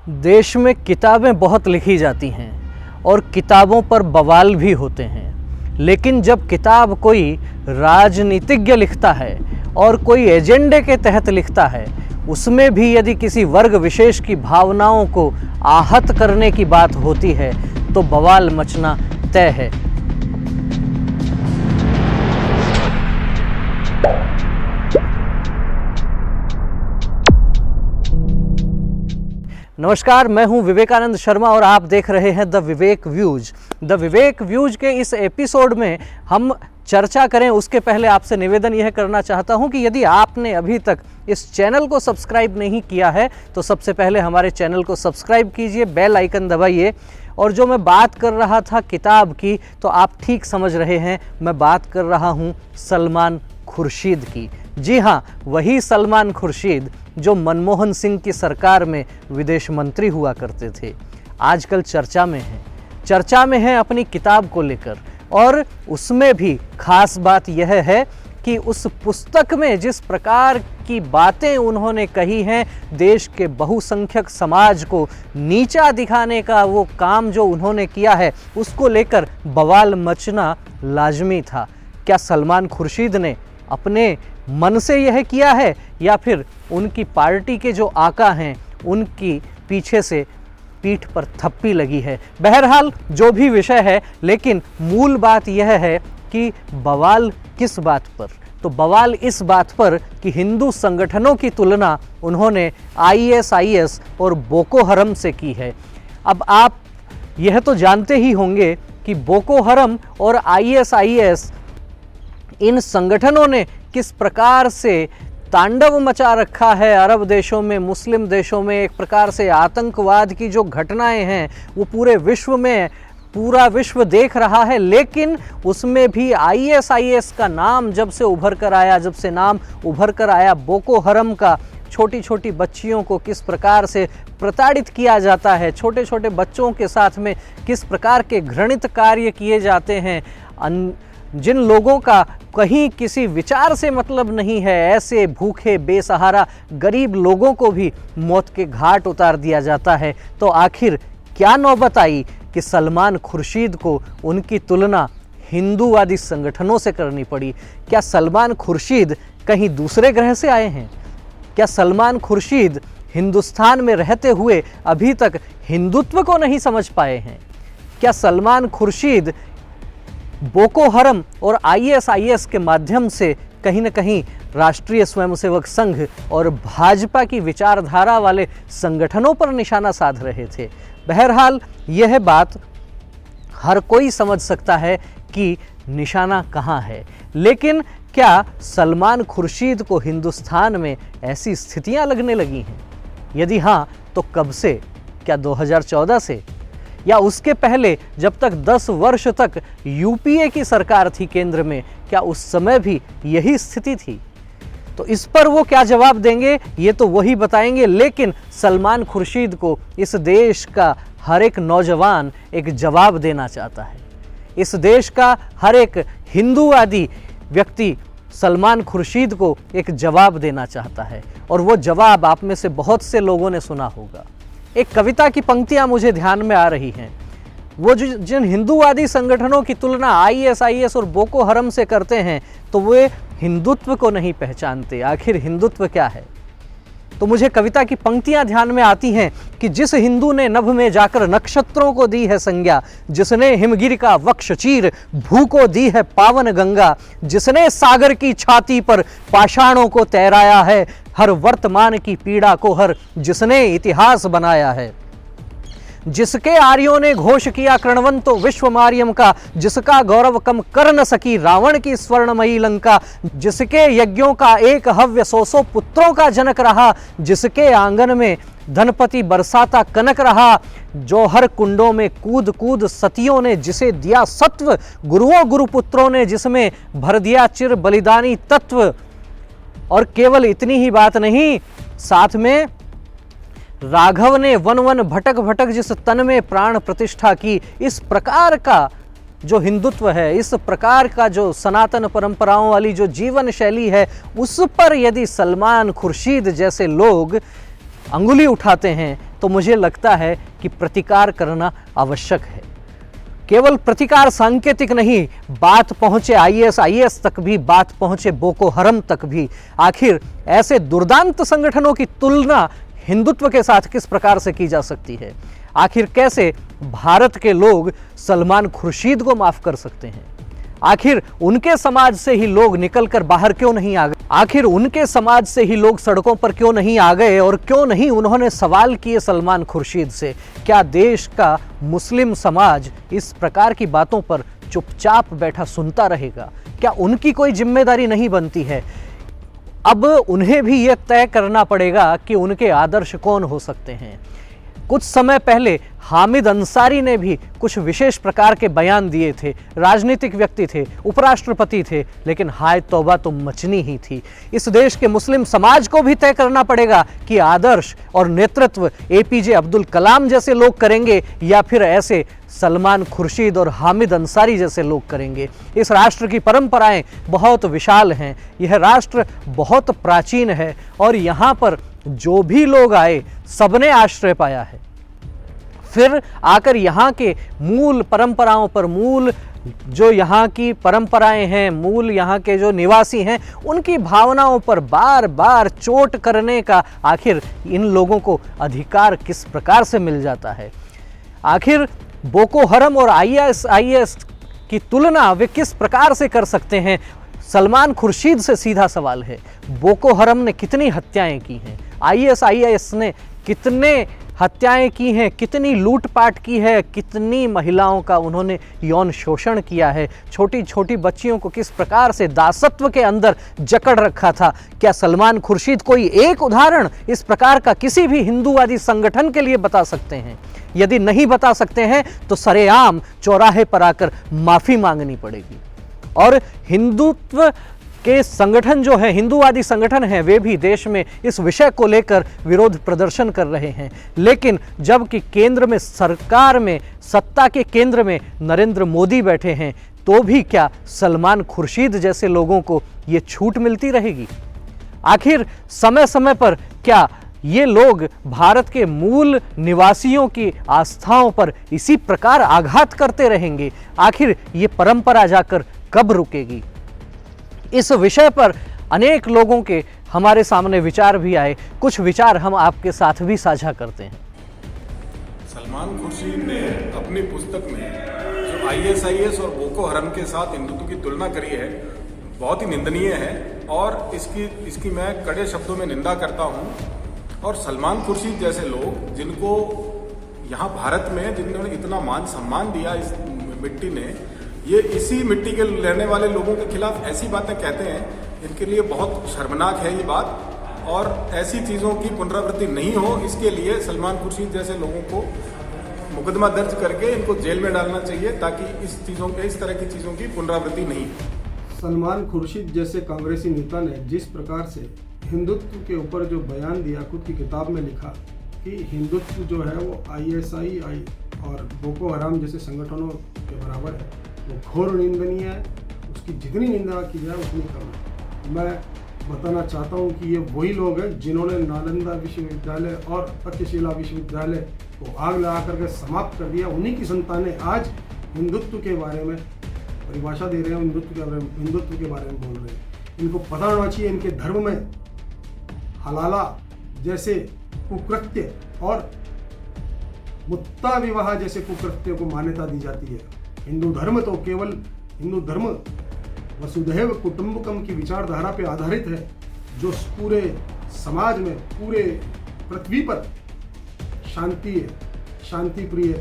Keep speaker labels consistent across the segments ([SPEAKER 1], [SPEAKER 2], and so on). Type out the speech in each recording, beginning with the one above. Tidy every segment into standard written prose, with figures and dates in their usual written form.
[SPEAKER 1] देश में किताबें बहुत लिखी जाती हैं और किताबों पर बवाल भी होते हैं, लेकिन जब किताब कोई राजनीतिज्ञ लिखता है और कोई एजेंडे के तहत लिखता है, उसमें भी यदि किसी वर्ग विशेष की भावनाओं को आहत करने की बात होती है तो बवाल मचना तय है। नमस्कार, मैं हूं विवेकानंद शर्मा और आप देख रहे हैं the Vivek views. The Vivek views के इस एपिसोड में हम चर्चा करें उसके पहले आपसे निवेदन यह करना चाहता हूं कि यदि आपने अभी तक इस चैनल को सब्सक्राइब नहीं किया है तो सबसे पहले हमारे चैनल को सब्सक्राइब कीजिए, बेल आइकन दबाइए। और जो मैं बात कर रहा था किताब की, तो आप ठीक समझ रहे हैं, मैं बात कर रहा हूं सलमान खुर्शीद की। जी हाँ, वही सलमान खुर्शीद जो मनमोहन सिंह की सरकार में विदेश मंत्री हुआ करते थे, आजकल चर्चा में है अपनी किताब को लेकर। और उसमें भी खास बात यह है कि उस पुस्तक में जिस प्रकार की बातें उन्होंने कही हैं, देश के बहुसंख्यक समाज को नीचा दिखाने का वो काम जो उन्होंने किया है, उसको लेकर बवाल मचना लाजमी था। क्या सलमान खुर्शीद ने अपने मन से यह किया है या फिर उनकी पार्टी के जो आका हैं उनकी पीछे से पीठ पर थप्पी लगी है? बहरहाल जो भी विषय है, लेकिन मूल बात यह है कि बवाल किस बात पर? तो बवाल इस बात पर कि हिंदू संगठनों की तुलना उन्होंने आईएसआईएस और बोको हरम से की है। अब आप यह तो जानते ही होंगे कि बोको हरम और आईएसआईएस, इन संगठनों ने किस प्रकार से तांडव मचा रखा है अरब देशों में, मुस्लिम देशों में। एक प्रकार से आतंकवाद की जो घटनाएं हैं वो पूरे विश्व में, पूरा विश्व देख रहा है। लेकिन उसमें भी आईएसआईएस का नाम जब से नाम उभर कर आया बोको हरम का, छोटी छोटी बच्चियों को किस प्रकार से प्रताड़ित किया जाता है, छोटे छोटे बच्चों के साथ में किस प्रकार के घृणित कार्य किए जाते हैं, जिन लोगों का कहीं किसी विचार से मतलब नहीं है, ऐसे भूखे बेसहारा गरीब लोगों को भी मौत के घाट उतार दिया जाता है। तो आखिर क्या नौबत आई कि सलमान खुर्शीद को उनकी तुलना हिंदूवादी संगठनों से करनी पड़ी? क्या सलमान खुर्शीद कहीं दूसरे ग्रह से आए हैं? क्या सलमान खुर्शीद हिंदुस्तान में रहते हुए अभी तक हिंदुत्व को नहीं समझ पाए हैं? क्या सलमान खुर्शीद बोको हरम और आईएसआईएस के माध्यम से कहीं न कहीं राष्ट्रीय स्वयंसेवक संघ और भाजपा की विचारधारा वाले संगठनों पर निशाना साध रहे थे? बहरहाल यह बात हर कोई समझ सकता है कि निशाना कहाँ है। लेकिन क्या सलमान खुर्शीद को हिंदुस्तान में ऐसी स्थितियां लगने लगी हैं? यदि हाँ, तो कब से? क्या 2014 से, या उसके पहले जब तक 10 वर्ष तक यूपीए की सरकार थी केंद्र में, क्या उस समय भी यही स्थिति थी? तो इस पर वो क्या जवाब देंगे, ये तो वही बताएंगे। लेकिन सलमान खुर्शीद को इस देश का हर एक नौजवान एक जवाब देना चाहता है। इस देश का हर एक हिंदूवादी व्यक्ति सलमान खुर्शीद को एक जवाब देना चाहता है, और वो जवाब आप में से बहुत से लोगों ने सुना होगा। एक कविता की पंक्तियां मुझे ध्यान में आ रही हैं। वो जिन हिंदूवादी संगठनों की तुलना आईएसआईएस और बोको हरम से करते हैं, तो वे हिंदुत्व को नहीं पहचानते। आखिर हिंदुत्व क्या है? तो मुझे कविता की पंक्तियां ध्यान में आती हैं कि जिस हिंदू ने नभ में जाकर नक्षत्रों को दी है संज्ञा, जिसने हिमगिर का वक्ष चीर भू को दी है पावन गंगा, जिसने सागर की छाती पर पाषाणों को तैराया है, हर वर्तमान की पीड़ा को हर जिसने इतिहास बनाया है, जिसके आर्यों ने घोष किया कणवंतो विश्व मार्यम का, जिसका गौरव कम कर न सकी रावण की स्वर्णमयी लंका, जिसके यज्ञों का एक हव्य 100 पुत्रों का जनक रहा, जिसके आंगन में धनपति बरसाता कनक रहा, जो हर कुंडों में कूद कूद सतियों ने जिसे दिया सत्व, गुरुओं गुरुपुत्रों ने जिसमें भर दिया चिर बलिदानी तत्व। और केवल इतनी ही बात नहीं, साथ में राघव ने वन वन भटक भटक जिस तन में प्राण प्रतिष्ठा की। इस प्रकार का जो हिंदुत्व है, इस प्रकार का जो सनातन परंपराओं वाली जो जीवन शैली है, उस पर यदि सलमान खुर्शीद जैसे लोग अंगुली उठाते हैं तो मुझे लगता है कि प्रतिकार करना आवश्यक है। केवल प्रतिकार सांकेतिक नहीं, बात पहुंचे ISIS तक भी, बात पहुंचे बोको हरम तक भी। आखिर ऐसे दुर्दांत संगठनों की तुलना हिंदुत्व के साथ किस प्रकार से की जा सकती है? आखिर कैसे भारत के लोग सलमान खुर्शीद को माफ कर सकते हैं? आखिर उनके समाज से ही लोग निकलकर बाहर क्यों नहीं आ गए? आखिर उनके समाज से ही लोग सड़कों पर क्यों नहीं आ गए और क्यों नहीं उन्होंने सवाल किए सलमान खुर्शीद से? क्या देश का मुस्लिम समाज इस प्रकार की बातों पर चुपचाप बैठा सुनता रहेगा? क्या उनकी कोई जिम्मेदारी नहीं बनती है? अब उन्हें भी यह तय करना पड़ेगा कि उनके आदर्श कौन हो सकते हैं। कुछ समय पहले हामिद अंसारी ने भी कुछ विशेष प्रकार के बयान दिए थे। राजनीतिक व्यक्ति थे, उपराष्ट्रपति थे, लेकिन हाय तौबा तो मचनी ही थी। इस देश के मुस्लिम समाज को भी तय करना पड़ेगा कि आदर्श और नेतृत्व APJ अब्दुल कलाम जैसे लोग करेंगे या फिर ऐसे सलमान खुर्शीद और हामिद अंसारी जैसे लोग करेंगे। इस राष्ट्र की परंपराएं बहुत विशाल हैं, यह राष्ट्र बहुत प्राचीन है और यहाँ पर जो भी लोग आए सबने आश्रय पाया है। फिर आकर यहाँ के मूल परंपराओं पर, मूल जो यहाँ की परंपराएं हैं, मूल यहाँ के जो निवासी हैं, उनकी भावनाओं पर बार बार चोट करने का आखिर इन लोगों को अधिकार किस प्रकार से मिल जाता है? आखिर बोको हरम और ISIS की तुलना वे किस प्रकार से कर सकते हैं? सलमान खुर्शीद से सीधा सवाल है, बोको हरम ने कितनी हत्याएं की हैं? ISIS ने कितने हत्याएं की हैं? कितनी लूटपाट की है? कितनी महिलाओं का उन्होंने यौन शोषण किया है? छोटी छोटी बच्चियों को किस प्रकार से दासत्व के अंदर जकड़ रखा था? क्या सलमान खुर्शीद कोई एक उदाहरण इस प्रकार का किसी भी हिंदूवादी संगठन के लिए बता सकते हैं? यदि नहीं बता सकते हैं तो सरेआम चौराहे पर आकर माफी मांगनी पड़ेगी। और हिंदुत्व के संगठन जो है, हिंदूवादी संगठन हैं, वे भी देश में इस विषय को लेकर विरोध प्रदर्शन कर रहे हैं। लेकिन जबकि केंद्र में, सरकार में, सत्ता के केंद्र में नरेंद्र मोदी बैठे हैं, तो भी क्या सलमान खुर्शीद जैसे लोगों को ये छूट मिलती रहेगी? आखिर समय समय पर क्या ये लोग भारत के मूल निवासियों की आस्थाओं पर इसी प्रकार आघात करते रहेंगे? आखिर ये परंपरा जाकर कब रुकेगी? इस विषय पर अनेक लोगों के हमारे सामने विचार भी आए। कुछ विचार हम आपके साथ भी साझा करते हैं।
[SPEAKER 2] सलमान खुर्शीद ने अपनी पुस्तक में जो ISIS और बोको हरम के साथ हिंदुत्व की तुलना करी है, बहुत ही निंदनीय है और इसकी मैं कड़े शब्दों में निंदा करता हूँ। और सलमान खुर्शीद जैसे लोग, जिनको यहाँ भारत में जिन्होंने इतना मान सम्मान दिया इस मिट्टी ने, ये इसी मिट्टी के रहने वाले लोगों के खिलाफ ऐसी बातें कहते हैं, इनके लिए बहुत शर्मनाक है ये बात। और ऐसी चीज़ों की पुनरावृत्ति नहीं हो, इसके लिए सलमान खुर्शीद जैसे लोगों को मुकदमा दर्ज करके इनको जेल में डालना चाहिए, ताकि इस तरह की चीज़ों की पुनरावृत्ति नहीं हो।
[SPEAKER 3] सलमान खुर्शीद जैसे कांग्रेसी नेता ने जिस प्रकार से हिंदुत्व के ऊपर जो बयान दिया, खुद की किताब में लिखा कि हिंदुत्व जो है वो ISI और बोको हराम जैसे संगठनों के बराबर है, वो घोर निंदनीय है। उसकी जितनी निंदा की जाए उतनी कम है। मैं बताना चाहता हूँ कि ये वही लोग हैं जिन्होंने नालंदा विश्वविद्यालय और तक्षशिला विश्वविद्यालय को आग लगा करके समाप्त कर दिया। उन्हीं की संतानें आज हिंदुत्व के बारे में परिभाषा दे रहे हैं, हिंदुत्व के बारे में बोल रहे हैं। इनको पता होना चाहिए इनके धर्म में हलाला जैसे कुकृत्य और मुत्ता विवाह जैसे कुकृत्यों को मान्यता दी जाती है। हिंदू धर्म तो केवल हिंदू धर्म वसुधैव कुटुंबकम की विचारधारा पे आधारित है, जो पूरे समाज में, पूरे पृथ्वी पर शांति प्रिय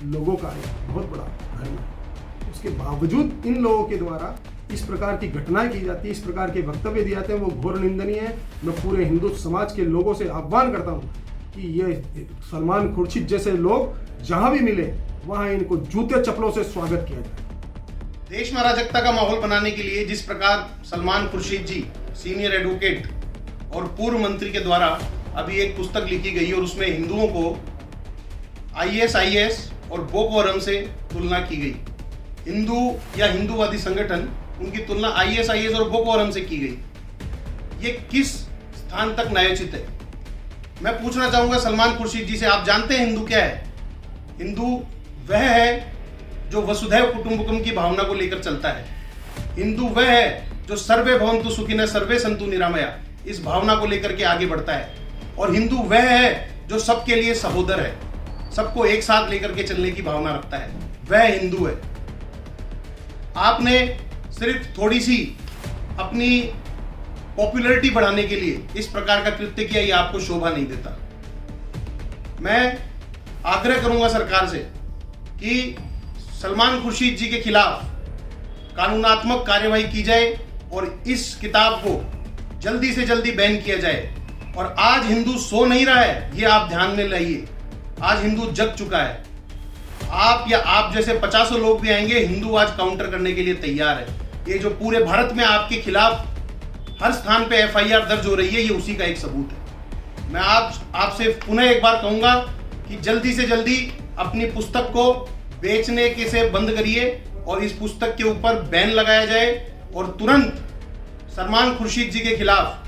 [SPEAKER 3] लोगों का एक बहुत बड़ा धर्म है। उसके बावजूद इन लोगों के द्वारा इस प्रकार की घटनाएं की जाती है, इस प्रकार के वक्तव्य दिए जाते हैं, वो घोर निंदनीय है। मैं पूरे हिंदू समाज के लोगों से आह्वान करता हूँ कि ये सलमान खुर्शीद जैसे लोग जहां भी मिले वहां इनको जूते चप्पलों से स्वागत किया जाए।
[SPEAKER 4] देश में अराजकता का माहौल बनाने के लिए जिस प्रकार सलमान खुर्शीद जी, सीनियर एडवोकेट और पूर्व मंत्री के द्वारा अभी एक पुस्तक लिखी गई और उसमें हिंदुओं को ISIS और बोको हरम से तुलना की गई। हिंदू या हिंदूवादी संगठन, उनकी तुलना ISIS और बोको हरम से की गई। ये किस स्थान तक न्यायोचित है? मैं पूछना चाहूंगा सलमान खुर्शीद जी से, आप जानते हैं हिंदू क्या है? हिंदू वह है जो वसुधैव कुटुंबकम की भावना को लेकर चलता है। हिंदू वह है जो सर्वे भवन्तु सुखिनः सर्वे सन्तु निरामया इस भावना को लेकर के आगे बढ़ता है। और हिंदू वह है जो सबके लिए सहोदर है, सबको एक साथ लेकर के चलने की भावना रखता है, वह हिंदू है। आपने सिर्फ थोड़ी सी अपनी पॉपुलैरिटी बढ़ाने के लिए इस प्रकार का कृत्य किया, ये आपको शोभा नहीं देता। मैं आग्रह करूंगा सरकार से कि सलमान खुर्शीद जी के खिलाफ कानूनात्मक कार्यवाही की जाए और इस किताब को जल्दी से जल्दी बैन किया जाए। और आज हिंदू सो नहीं रहा है, ये आप ध्यान में लाइए। आज हिंदू जग चुका है। आप या आप जैसे 50 लोग भी आएंगे, हिंदू आज काउंटर करने के लिए तैयार है। ये जो पूरे भारत में आपके खिलाफ हर स्थान पे FIR दर्ज हो रही है, ये उसी का एक सबूत है। मैं आपसे पुनः एक बार कहूंगा कि जल्दी से जल्दी अपनी पुस्तक को बेचने के से बंद करिए और इस पुस्तक के ऊपर बैन लगाया जाए और तुरंत सलमान खुर्शीद जी के खिलाफ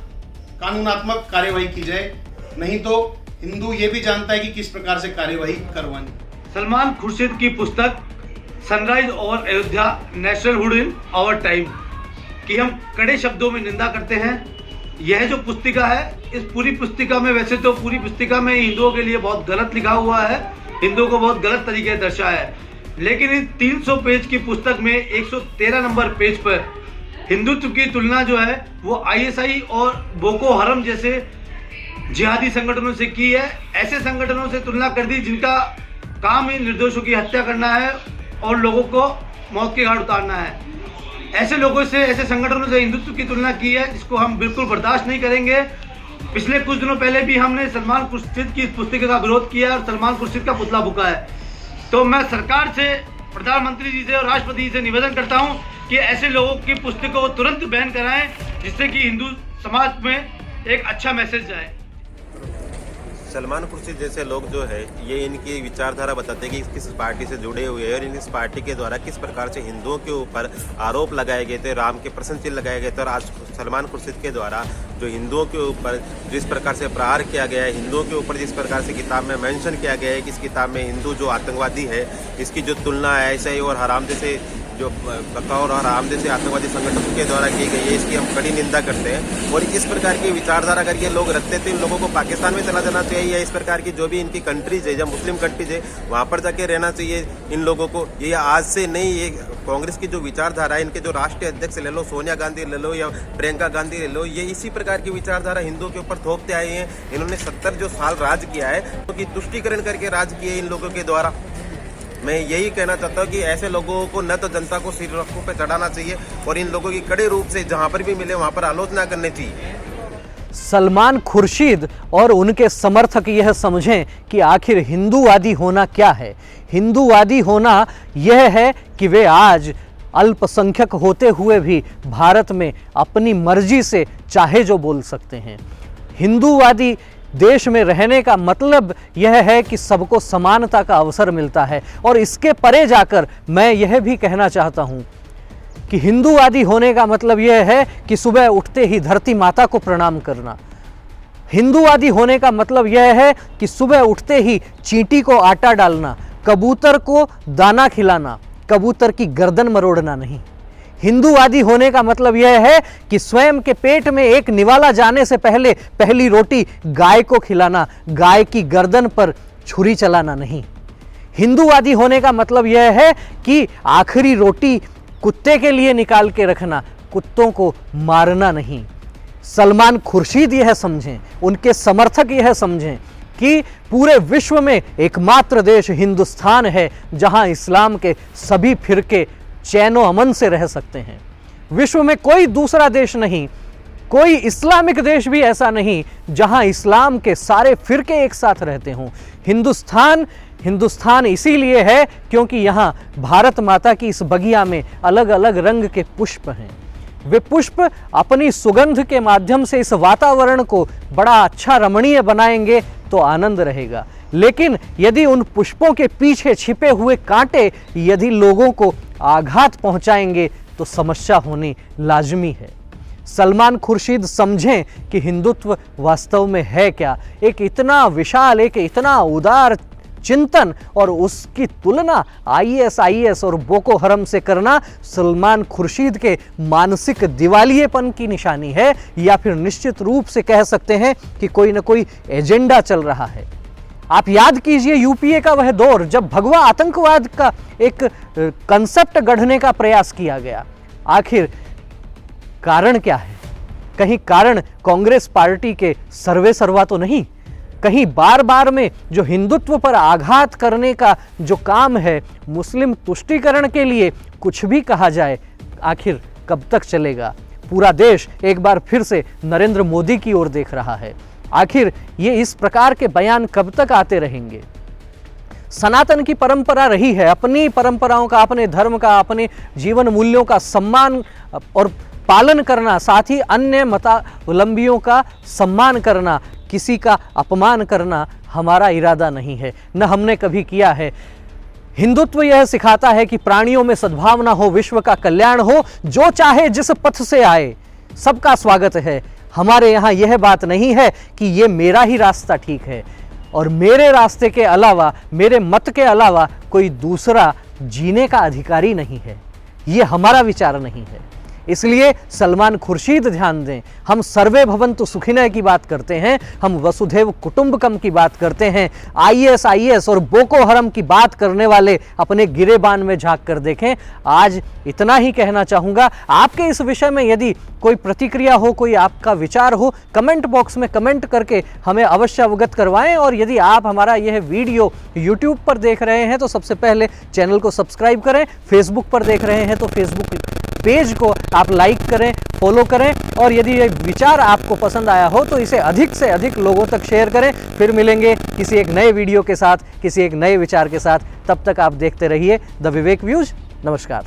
[SPEAKER 4] कानूनात्मक कार्यवाही की जाए। नहीं तो हिंदू ये भी जानता है कि किस प्रकार से कार्यवाही करवानी।
[SPEAKER 5] सलमान खुर्शीद की पुस्तक सनराइज और अयोध्या नेशनलहुड इन आवर टाइम की हम कड़े शब्दों में निंदा करते हैं। यह जो पुस्तिका है, इस पूरी पुस्तिका में, वैसे तो पूरी पुस्तिका में हिंदुओं के लिए बहुत गलत लिखा हुआ है, हिंदुओं को बहुत गलत तरीके से दर्शाया है, लेकिन इस 300 पेज की पुस्तक में 113 नंबर पेज पर हिंदुत्व की तुलना जो है वो ISI और बोको हरम जैसे जिहादी संगठनों से की है। ऐसे संगठनों से तुलना कर दी जिनका काम ही निर्दोषों की हत्या करना है और लोगों को मौत के घाट उतारना है। ऐसे लोगों से, ऐसे संगठनों से हिंदुत्व की तुलना की है, जिसको हम बिल्कुल बर्दाश्त नहीं करेंगे। पिछले कुछ दिनों पहले भी हमने सलमान खुर्शीद की इस पुस्तिका का विरोध किया और सलमान खुर्शीद का पुतला फूंका है। तो मैं सरकार से, प्रधानमंत्री जी से और राष्ट्रपति जी से निवेदन करता हूं कि ऐसे लोगों की पुस्तकों को तुरंत बैन कराएं, जिससे कि हिंदू समाज में एक अच्छा मैसेज जाए।
[SPEAKER 6] सलमान खुर्शीद जैसे लोग जो है, ये इनकी विचारधारा बताते हैं कि किस पार्टी से जुड़े हुए हैं और इस पार्टी के द्वारा किस प्रकार से हिंदुओं के ऊपर आरोप लगाए गए थे, राम के प्रश्न चिन्ह लगाए गए थे। और आज सलमान खुर्शीद के द्वारा जो हिंदुओं के ऊपर जिस प्रकार से प्रहार किया गया है, हिंदुओं के ऊपर जिस प्रकार से किताब में मेंशन किया गया है कि इस किताब में हिंदू जो आतंकवादी है, इसकी जो तुलना ISI और हराम जैसे जो बकौर और हराम जैसे आतंकवादी संगठनों के द्वारा की गई है, इसकी हम कड़ी निंदा करते हैं। और इस प्रकार की विचारधारा अगर ये लोग रखते थे, इन लोगों को पाकिस्तान में चला जाना चाहिए या इस प्रकार की जो भी इनकी कंट्रीज है, जब मुस्लिम कंट्रीज है, वहाँ पर जाके रहना चाहिए इन लोगों को। ये आज से नहीं, ये कांग्रेस की जो विचारधारा है, इनके जो राष्ट्रीय अध्यक्ष ले लो, सोनिया गांधी ले लो या प्रियंका गांधी ले लो, ये इसी प्रकार की विचारधारा हिंदुओं के ऊपर थोपते आए हैं। इन्होंने 70 जो साल राज किया है, उनकी तुष्टीकरण करके राज किए इन लोगों के द्वारा। मैं यही कहना चाहता हूँ कि ऐसे लोगों को न तो जनता को सिर रखों पे चढ़ाना चाहिए और इन लोगों की कड़े रूप से जहाँ पर भी मिले वहाँ पर आलोचना करनी चाहिए।
[SPEAKER 1] सलमान खुर्शीद और उनके समर्थक यह समझें कि आखिर हिंदूवादी होना क्या है। हिंदूवादी होना यह है कि वे आज अल्पसंख्यक होते हुए भी भारत में अपनी मर्जी से चाहे जो बोल सकते हैं। हिंदूवादी देश में रहने का मतलब यह है कि सबको समानता का अवसर मिलता है। और इसके परे जाकर मैं यह भी कहना चाहता हूँ कि हिंदूवादी होने का मतलब यह है कि सुबह उठते ही धरती माता को प्रणाम करना। हिंदूवादी होने का मतलब यह है कि सुबह उठते ही चींटी को आटा डालना, कबूतर को दाना खिलाना, कबूतर की गर्दन मरोड़ना नहीं। हिंदूवादी होने का मतलब यह है कि स्वयं के पेट में एक निवाला जाने से पहले पहली रोटी गाय को खिलाना, गाय की गर्दन पर छुरी चलाना नहीं। हिंदूवादी होने का मतलब यह है कि आखिरी रोटी कुत्ते के लिए निकाल के रखना, कुत्तों को मारना नहीं। सलमान खुर्शीद यह समझें, उनके समर्थक यह समझें कि पूरे विश्व में एकमात्र देश हिंदुस्तान है जहां इस्लाम के सभी फिरके चैनो अमन से रह सकते हैं। विश्व में कोई दूसरा देश नहीं, कोई इस्लामिक देश भी ऐसा नहीं जहां इस्लाम के सारे फिरके एक साथ रहते हों। हिंदुस्तान इसीलिए है क्योंकि यहाँ भारत माता की इस बगिया में अलग अलग रंग के पुष्प हैं। वे पुष्प अपनी सुगंध के माध्यम से इस वातावरण को बड़ा अच्छा रमणीय बनाएंगे तो आनंद रहेगा। लेकिन यदि उन पुष्पों के पीछे छिपे हुए कांटे यदि लोगों को आघात पहुंचाएंगे तो समस्या होनी लाजमी है। सलमान खुर्शीद समझें कि हिंदुत्व वास्तव में है क्या। एक इतना विशाल, एक इतना उदार चिंतन और उसकी तुलना ISIS और बोको हरम से करना सलमान खुर्शीद के मानसिक दिवालियेपन की निशानी है, या फिर निश्चित रूप से कह सकते हैं कि कोई ना कोई एजेंडा चल रहा है। आप याद कीजिए UPA का वह दौर जब भगवा आतंकवाद का एक कंसेप्ट गढ़ने का प्रयास किया गया। आखिर कारण क्या है? कहीं कारण कांग्रेस पार्टी के सर्वे सर्वा तो नहीं? कहीं बार बार में जो हिंदुत्व पर आघात करने का जो काम है, मुस्लिम तुष्टीकरण के लिए कुछ भी कहा जाए, आखिर कब तक चलेगा? पूरा देश एक बार फिर से नरेंद्र मोदी की ओर देख रहा है। आखिर ये इस प्रकार के बयान कब तक आते रहेंगे? सनातन की परंपरा रही है अपनी परंपराओं का, अपने धर्म का, अपने जीवन मूल्यों का सम्मान और पालन करना, साथ ही अन्य मतावलंबियों का सम्मान करना, किसी का अपमान करना हमारा इरादा नहीं है, न हमने कभी किया है। हिंदुत्व यह सिखाता है कि प्राणियों में सद्भावना हो, विश्व का कल्याण हो, जो चाहे जिस पथ से आए सबका स्वागत है। हमारे यहाँ यह बात नहीं है कि ये मेरा ही रास्ता ठीक है और मेरे रास्ते के अलावा, मेरे मत के अलावा कोई दूसरा जीने का अधिकारी नहीं है। ये हमारा विचार नहीं है। इसलिए सलमान खुर्शीद ध्यान दें, हम सर्वे भवन्तु सुखिनः की बात करते हैं, हम वसुधैव कुटुंबकम की बात करते हैं। ISIS और बोको हरम की बात करने वाले अपने गिरेबान में झांक कर देखें। आज इतना ही कहना चाहूँगा। आपके इस विषय में यदि कोई प्रतिक्रिया हो, कोई आपका विचार हो, कमेंट बॉक्स में कमेंट करके हमें अवश्य अवगत करवाएं। और यदि आप हमारा यह वीडियो YouTube पर देख रहे हैं तो सबसे पहले चैनल को सब्सक्राइब करें। फेसबुक पर देख रहे हैं तो फेसबुक पेज को आप लाइक करें, फॉलो करें। और यदि ये विचार आपको पसंद आया हो तो इसे अधिक से अधिक लोगों तक शेयर करें। फिर मिलेंगे किसी एक नए वीडियो के साथ, किसी एक नए विचार के साथ। तब तक आप देखते रहिए द विवेक व्यूज। नमस्कार।